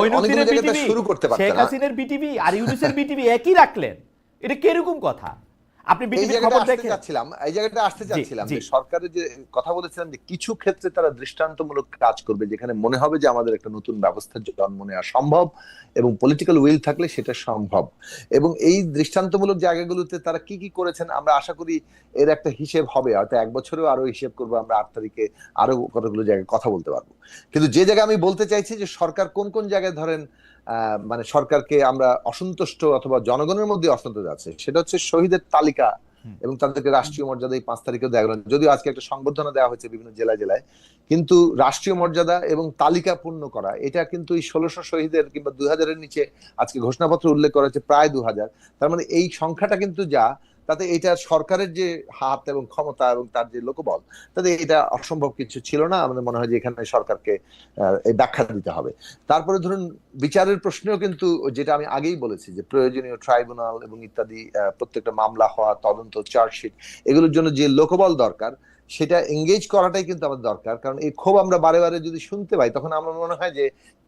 মঈনুদ্দিনের জায়গায় বিটিভি, শুরু করতে শেখ পারতেন না। হাসিনার বিটিভি আর ইউনূসের বিটিভি একই রাখলেন, এটা কিরকম কথা? আপনি এই বিটিভির জায়গাটা খবর আসতে দেখেন? চাচ্ছিলাম, এই জায়গাটা আসতে জি চাচ্ছিলাম জি। যে সরকারের যে কথা বলেছিলাম যে কিছু ক্ষেত্রে তারা দৃষ্টান্তমূলক কাজ করবে, যেখানে মনে হবে যে আমাদের একটা নতুন ব্যবস্থার জন্ম নেওয়া সম্ভব এবং পলিটিক্যাল উইল থাকলে সেটা সম্ভব। এবং এই দৃষ্টান্তমূলক জায়গাগুলোতে তারা কি কি করেছেন আমরা আশা করি এর একটা হিসেব হবে, হয়তো এক বছরেও আরো হিসেব করবো আমরা, 8 তারিখে আরো কতগুলো জায়গায় কথা বলতে পারবো। কিন্তু যে জায়গায় আমি বলতে চাইছি যে সরকার কোন কোন জায়গায় ধরেন মানে সরকারকে আমরা অসন্তুষ্ট অথবা জনগণের মধ্যে অসন্তোষ আছে, সেটা হচ্ছে শহীদের তালিকা এবং তাদেরকে রাষ্ট্রীয় মর্যাদা এই 5 তারিখেও দেওয়া গেল। যদিও আজকে একটা সংবর্ধনা দেওয়া হয়েছে বিভিন্ন জেলায় জেলায়, কিন্তু রাষ্ট্রীয় মর্যাদা এবং তালিকা পূর্ণ করা এটা কিন্তু এই 1600 শহীদের কিংবা 2000-এর নিচে আজকে ঘোষণাপত্র উল্লেখ করা হচ্ছে প্রায় 2000। তার মানে এই সংখ্যাটা কিন্তু যা, তাতে এটা সরকারের যে হাত এবং ক্ষমতা এবং তার যে লোকবল, তাতে এটা অসম্ভব কিছু ছিল না। আমাদের মনে হয় যে এখানে সরকারকে এই ব্যাখ্যা দিতে হবে। তারপরে ধরুন বিচারের প্রশ্নেও কিন্তু যেটা আমি আগেই বলেছি যে প্রয়োজনীয় ট্রাইব্যুনাল এবং ইত্যাদি, প্রত্যেকটা মামলা হওয়া, তদন্ত, চার্জশিট, এগুলোর জন্য যে লোকবল দরকার সেটা এঙ্গেজ করাটাই কিন্তু আমাদের দরকার। কারণ এই ক্ষোভ আমরা বারে বারে যদি শুনতে পাই তখন আমার মনে হয় যে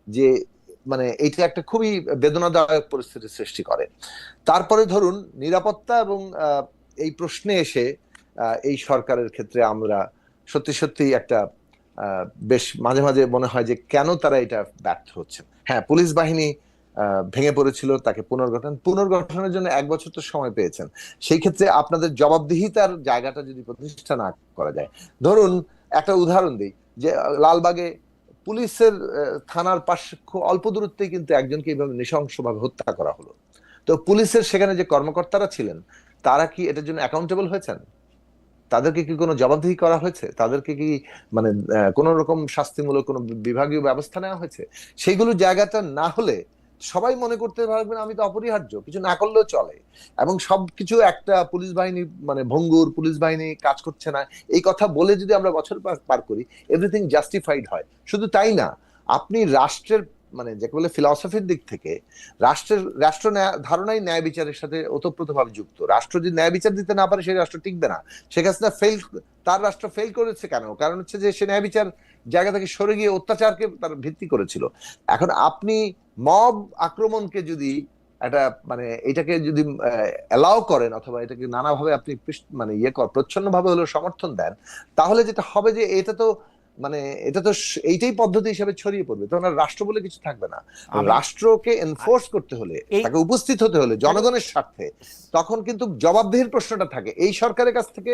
যে মানে এটা একটা খুবই বেদনাদায়ক পরিস্থিতির সৃষ্টি করে। তারপরে ধরুন নিরাপত্তা এবং এই প্রশ্নে এসে এই সরকারের ক্ষেত্রে আমরা সত্যি সত্যি একটা বেশ মাঝে মাঝে মনে হয় যে কেন তারা এটা ব্যর্থ হচ্ছেন। হ্যাঁ, পুলিশ বাহিনী ভেঙে পড়েছিল, তাকে পুনর্গঠনের জন্য 1 বছর তো সময় পেয়েছেন। সেই ক্ষেত্রে আপনাদের জবাবদিহিতার জায়গাটা যদি প্রতিষ্ঠা না করা যায়, ধরুন একটা উদাহরণ দিই যে লালবাগে পুলিশের থানার পাশে খুব অল্প দূরত্বে কিন্তু একজনকে এইভাবে নৃশংসভাবে হত্যা করা হলো। তো পুলিশের সেখানে যে কর্মকর্তারা ছিলেন তারা কি এটার জন্য অ্যাকাউন্টেবল হয়েছেন? তাদেরকে কি কোনো জবাবদিহি করা হয়েছে? তাদেরকে কি মানে কোন রকম শাস্তিমূলক কোনো বিভাগীয় ব্যবস্থা নেওয়া হয়েছে? সেইগুলো জায়গাটা না হলে সবাই মনে করতে পারবেন আমি তো অপরিহার্য, কিছু না করলেও চলে। এবং সবকিছু একটা পুলিশ বাহিনী মানে ভঙ্গুর, পুলিশ বাহিনী কাজ করছে না, এই কথা বলে যদি আমরা বছর পার করি এভরিথিং জাস্টিফাইড হয়। শুধু তাই না, আপনি রাষ্ট্রের মানে যাকে বলে ফিলসফির দিক থেকে রাষ্ট্র ধারণাই ন্যায় বিচারের সাথে ওতপ্রোতভাবে যুক্ত। রাষ্ট্র যদি ন্যায় বিচার দিতে না পারে সেই রাষ্ট্র টিকবে না। শেখ হাসিনা তার রাষ্ট্র ফেল করেছে কেন? কারণ হচ্ছে যে সে ন্যায় বিচার জায়গা থেকে সরে গিয়ে অত্যাচারকে তার ভিত্তি করেছিল। এখন আপনি মব আক্রমণকে যদি একটা মানে এটাকে যদি অ্যালাউ করেন অথবা এটাকে নানাভাবে আপনি মানে প্রচ্ছন্ন ভাবে হলেও সমর্থন দেন, তাহলে যেটা হবে যে এটা তো মানে এটা তো এইটাই পদ্ধতি হিসেবে ছড়িয়ে পড়বে, তখন আর রাষ্ট্র বলে কিছু থাকবে না। আমি রাষ্ট্রকে এনফোর্স করতে হলে, এই তাকে উপস্থিত হতে হলে জনগণের স্বার্থে, তখন কিন্তু জবাবদিহির প্রশ্নটা থাকে। এই সরকারের কাছ থেকে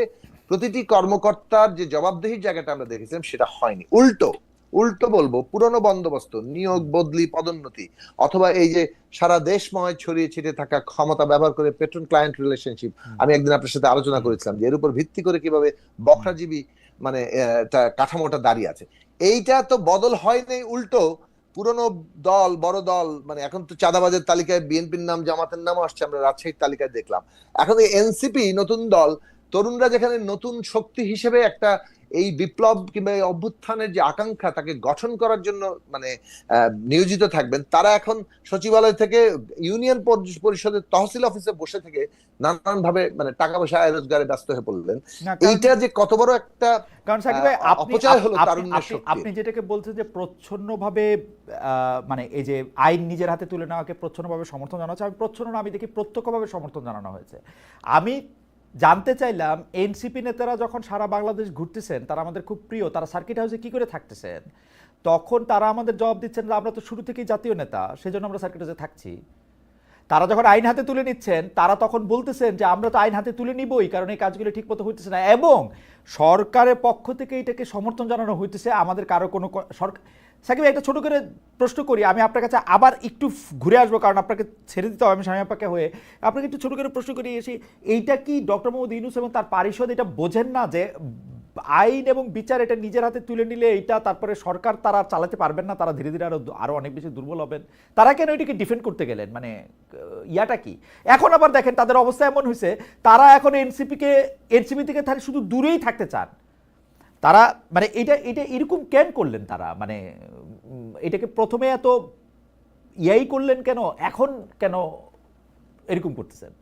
প্রতিটি কর্মকর্তার যে জবাবদিহির জায়গাটা আমরা দেখেছিলাম সেটা হয়নি। উল্টো উল্টো বলবো, পুরনো বন্দোবস্ত, নিয়োগ, বদলি, পদোন্নতি, অথবা এই যে সারা দেশময় ছড়িয়ে ছিটিয়ে থাকা ক্ষমতা ব্যবহার করে পেট্রন ক্লায়েন্ট রিলেশনশিপ, আমি একদিন আপনার সাথে আলোচনা করেছিলাম যে এর উপর ভিত্তি করে কিভাবে বকরাজীবী মানে কাঠামোটা দাঁড়িয়ে আছে, এইটা তো বদল হয়নি। উল্টো পুরনো দল, বড় দল, মানে এখন তো চাঁদাবাজের তালিকায় বিএনপির নাম, জামাতের নামও আসছে, আমরা রাজশাহীর তালিকায় দেখলাম। এখন এই এনসিপি নতুন দল, তরুণরা যেখানে নতুন শক্তি হিসেবে একটা এই বিপ্লব কিংবা এই অভ্যুত্থানের যে আকাঙ্ক্ষা তাকে গঠন করার জন্য মানে নিয়োজিত থাকবেন, তারা এখন সচিবালয় থেকে ইউনিয়ন পরিষদের তহসিল অফিসে বসে থেকে নানান ভাবে মানে টাকা পয়সা আয় রোজগারে ব্যস্ত হয়ে পড়লেন। না, কারণ এইটা যে কত বড় একটা কারণ সাকিব ভাই, অপচয় হলো তারুণ্যের শক্তি। আপনি যেটাকে বলছেন যে প্রচ্ছন্নভাবে মানে এই যে আইন নিজের হাতে তুলে নেওয়াকে প্রচ্ছন্নভাবে সমর্থন জানানো হচ্ছে, আমি প্রচ্ছন্ন না, আমি দেখি প্রত্যক্ষভাবে সমর্থন জানানো হয়েছে। আমি জানতে চাইলাম এনসিপি নেতারা যখন সারা বাংলাদেশ ঘুরতেছেন, তারা আমাদের খুব প্রিয়, তারা সার্কিট হাউসে কি করে থাকতেছেন? তখন তারা আমাদের জবাব দিচ্ছেন যে আমরা তো শুরু থেকেই জাতীয় নেতা, সেজন্য আমরা সার্কিট হাউসে থাকছি। তারা যখন আইন হাতে তুলে নিচ্ছেন, তারা তখন বলতেছেন যে আমরা তো আইন হাতে তুলে নিবই, কারণ এই কাজগুলো ঠিক মতো হইতেছে না, এবং সরকারের পক্ষ থেকে এটাকে সমর্থন জানানো হইতেছে। আমাদের কারো কোনো সরকার, সাকিব একটা ছোট করে প্রশ্ন করি, আমি আপনার কাছে আবার একটু ঘুরে আসবো, কারণ আপনাকে ছেড়ে দিতে হবে, আমি স্বামী আপাকে হয়ে আপনাকে একটু ছোট করে প্রশ্ন করি এসে, এইটা কি ডক্টর মোহাম্মদ ইউনূস এবং তার পারিষদ এটা বোঝেন না যে আইন এবং বিচার এটা নিজের হাতে তুলে নিলে এইটা তারপরে সরকার তারা চালাতে পারবেন না, তারা ধীরে ধীরে আরো অনেক বেশি দুর্বল হবেন? তারা কেন এটাকে ডিফেন্ড করতে গেলেন? মানে ইয়াটা কি? এখন আবার দেখেন তাদের অবস্থা এমন হয়েছে, তারা এখন এনসিপি থেকে শুধু দূরেই থাকতে চান। তারা মানে এটা এটা এরকম কেন করলেন তারা? মানে এটাকে প্রথমে এত ইয়াই করলেন কেন, এখন কেন এরকম করতেছেন?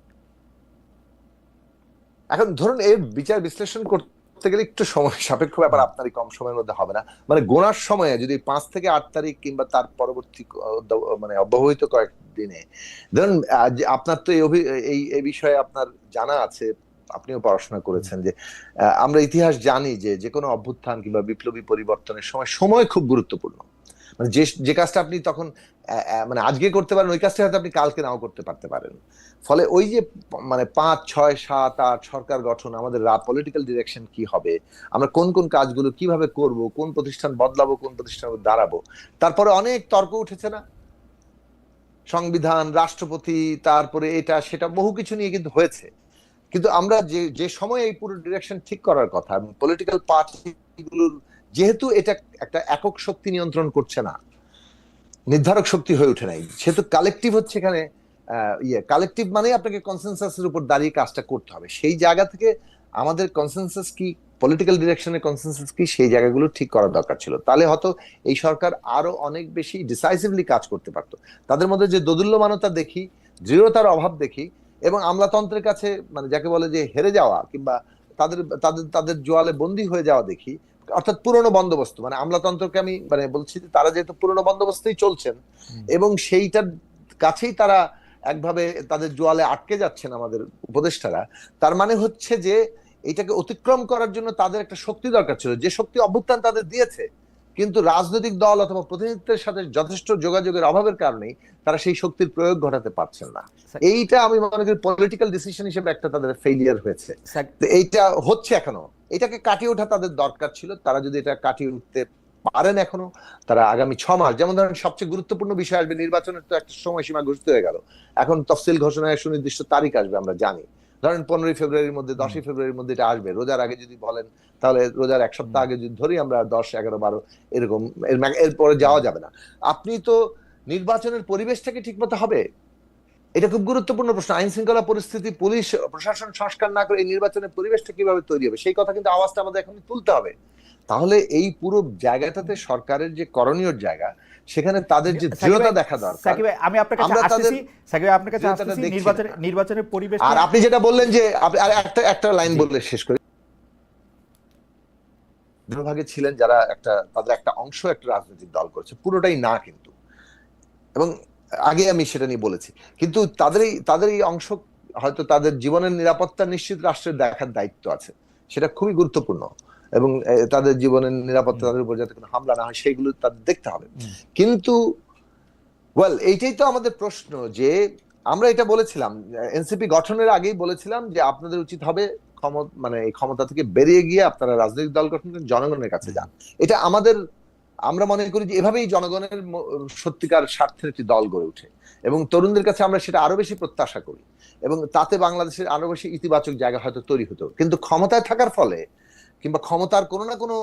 এখন ধরুন এর বিচার বিশ্লেষণ করতে করতে গেলে একটু সময় সাপেক্ষ ব্যাপার, আপনারই কম সময়ের মধ্যে হবে না। মানে গোনার সময়ে যদি 5 থেকে 8 তারিখ কিংবা তার পরবর্তী মানে অব্যবহিত কয়েকদিনে ধরুন, আপনার তো এই বিষয়ে আপনার জানা আছে, আপনিও পড়াশোনা করেছেন, যে আমরা ইতিহাস জানি যে যে কোনো অভ্যুত্থান কিংবা বিপ্লবী পরিবর্তনের সময় খুব গুরুত্বপূর্ণ। মানে যে কাজটা আপনি তখন মানে আজকে করতে পারেন, ওই কাজটা হয়তো আপনি কালকে নাও করতে পারতে পারেন। ফলে ওই যে মানে 5, 6, 7, 8 সরকার গঠন, আমাদের পলিটিক্যাল ডিরেকশন কি হবে, আমরা কোন কোন কাজগুলো কিভাবে করব, কোন প্রতিষ্ঠান বদলাবো, কোন প্রতিষ্ঠান দাঁড়াবো, তারপরে অনেক তর্ক উঠেছে না, সংবিধান, রাষ্ট্রপতি, তারপরে এটা সেটা বহু কিছু নিয়ে কিন্তু হয়েছে। কিন্তু আমরা যে সময় এই পুরো ডিরেকশন ঠিক করার কথা, পলিটিক্যাল পার্টিগুলোর যেহেতু এটা একটা একক শক্তি নিয়ন্ত্রণ করছে না, নির্ধারক শক্তি হয়ে ওঠে নাই, সেহেতু কালেকটিভ হচ্ছে এখানে কালেকটিভ মানে আপনাকে কনসেনসাসের উপর দাঁড়িয়ে কাজটা করতে হবে। সেই জায়গা থেকে আমাদের কনসেনসাস কি, পলিটিক্যাল ডিরেকশনের কনসেনসাস কি, সেই জায়গাগুলো ঠিক করা দরকার ছিল। তাহলে হয়তো এই সরকার আরো অনেক বেশি ডিসাইসিভলি কাজ করতে পারতো। তাদের মধ্যে যে দোদুল্যমানতা দেখি, দৃঢ়তার অভাব দেখি, এবং আমলাতন্ত্রের কাছে মানে যাকে বলে যে হেরে যাওয়া কিংবা তাদের তাদের তাদের জোয়ালে বন্দী হয়ে যাওয়া দেখি, অর্থাৎ পুরনো বন্দোবস্ত, মানে আমলাতন্ত্রকে আমি মানে বলছি যে তারা যেহেতু পুরনো বন্দোবস্তেই চলছেন এবং সেইটার কাছেই তারা একভাবে তাদের জোয়ালে আটকে যাচ্ছেন আমাদের উপদেষ্টারা, তার মানে হচ্ছে যে এটাকে অতিক্রম করার জন্য তাদের একটা শক্তি দরকার ছিল, যে শক্তি অভ্যুত্থান তাদের দিয়েছে, কিন্তু রাজনৈতিক দল অথবা প্রতিনিধিত্বের সাথে যথেষ্ট যোগাযোগের অভাবের কারণেই তারা সেই শক্তির প্রয়োগ ঘটাতে পারছেন না। এইটা আমি মনে করি পলিটিক্যাল ডিসিশন হিসেবে একটা তাদের ফেইলিয়ার হয়েছে। তো এইটা হচ্ছে এখনো, এটাকে কাটিয়ে ওঠা তাদের দরকার ছিল। তারা যদি এটা কাটিয়ে উঠতে পারেন এখনো, তারা আগামী 6 মাস, যেমন ধরেন সবচেয়ে গুরুত্বপূর্ণ বিষয় আসবে, নির্বাচনের তো একটা সময়সীমা ঘোষিত হয়ে গেল, এখন তফসিল ঘোষণায় সুনির্দিষ্ট তারিখ আসবে আমরা জানি, ধরেন 15 ফেব্রুয়ারির মধ্যে, 10 ফেব্রুয়ারির মধ্যে এটা আসবে। রোজার আগে যদি বলেন, তাহলে রোজার 1 সপ্তাহ আগে যদি ধরি আমরা 10, 11, 12 এরকম, এরপরে যাওয়া যাবে না। আপনি তো নির্বাচনের পরিবেশটাকে ঠিক মতো হবে, এটা খুব গুরুত্বপূর্ণ প্রশ্ন। আইন শৃঙ্খলা পরিস্থিতি, পুলিশ প্রশাসন সংস্কার না করে এই নির্বাচনের পরিবেশটা কিভাবে তৈরি হবে, সেই কথা কিন্তু আওয়াজটা আমাদের এখন তুলতে হবে। তাহলে এই পুরো জায়গাটাতে সরকারের যে করণীয় জায়গা, সেখানে তাদের যে দৃঢ়তা দেখা দরকার। সাকিব ভাই, আমি আপনার কাছে আসছি, সাকিব ভাই আপনার কাছে আসছি, নির্বাচনের পরিবেশ। আর আপনি যেটা বললেন যে আর একটা লাইন বললে শেষ করি, ভাগে ছিলেন যারা তাদের একটা অংশ একটা রাজনৈতিক দল করেছে, পুরোটাই না কিন্তু, এবং আগে আমি সেটা নিয়ে বলেছি, কিন্তু তাদের এই অংশ হয়তো তাদের জীবনের নিরাপত্তা নিশ্চিত রাষ্ট্রের দেখার দায়িত্ব আছে, সেটা খুবই গুরুত্বপূর্ণ, এবং তাদের জীবনের নিরাপত্তা, তাদের উপর যাতে কোনো হামলা না হয় সেইগুলো তাদের দেখতে হবে। কিন্তু এইটাই তো আমাদের প্রশ্ন, যে আমরা এটা বলেছিলাম এনসিপি গঠনের আগেই বলেছিলাম যে আপনাদের উচিত হবে মানে এই ক্ষমতা থেকে বেরিয়ে গিয়ে আপনারা রাজনৈতিক দল গঠন করে জনগণের কাছে যান। এটা আমরা মনে করি যে এভাবেই জনগণের সত্যিকার স্বার্থের একটি দল গড়ে ওঠে, এবং তরুণদের কাছে আমরা সেটা আরো বেশি প্রত্যাশা করি, এবং তাতে বাংলাদেশের আরো বেশি ইতিবাচক জায়গা হয়তো তৈরি হতো। কিন্তু ক্ষমতায় থাকার ফলে কিংবা ক্ষমতার কোনো না কোনো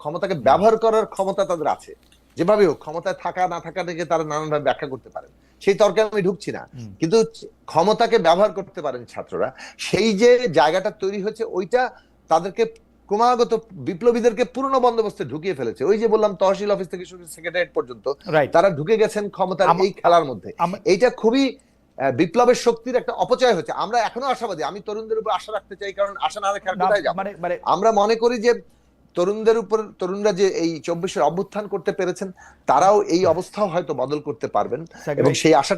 ক্ষমতাকে ব্যবহার করার ক্ষমতা তাদের আছে, যেভাবে হোক ক্ষমতায় থাকা না থাকা থেকে তারা নানানভাবে ব্যাখ্যা করতে পারেন, সেই তর্কে আমি ঢুকছি না, কিন্তু ক্ষমতাকে ব্যবহার করতে পারেন ছাত্ররা, সেই যে জায়গাটা তৈরি হয়েছে ওইটা তাদেরকে ক্রমাগত বিপ্লবীদেরকে পুরনো বন্দোবস্তে ঢুকিয়ে ফেলেছে। ওই যে বললাম তহসিল অফিস থেকে শুরু সেক্রেটারিয়েট পর্যন্ত তারা ঢুকে গেছেন ক্ষমতার এই খেলার মধ্যে। এইটা খুবই বিপ্লবের শক্তির একটা অপচয় হচ্ছে। আমরা এখনো আশাবাদী, আমি তরুণদের উপর আশা রাখতে চাই, কারণ আশা না রেখে কোথায় যাবো। আমরা মনে করি যে তরুণরা যে এই 24-এর অভ্যুত্থান করতে পেরেছেন, তারাও এই অবস্থাও হয়তো বদল করতে পারবেন, এবং সেই আশা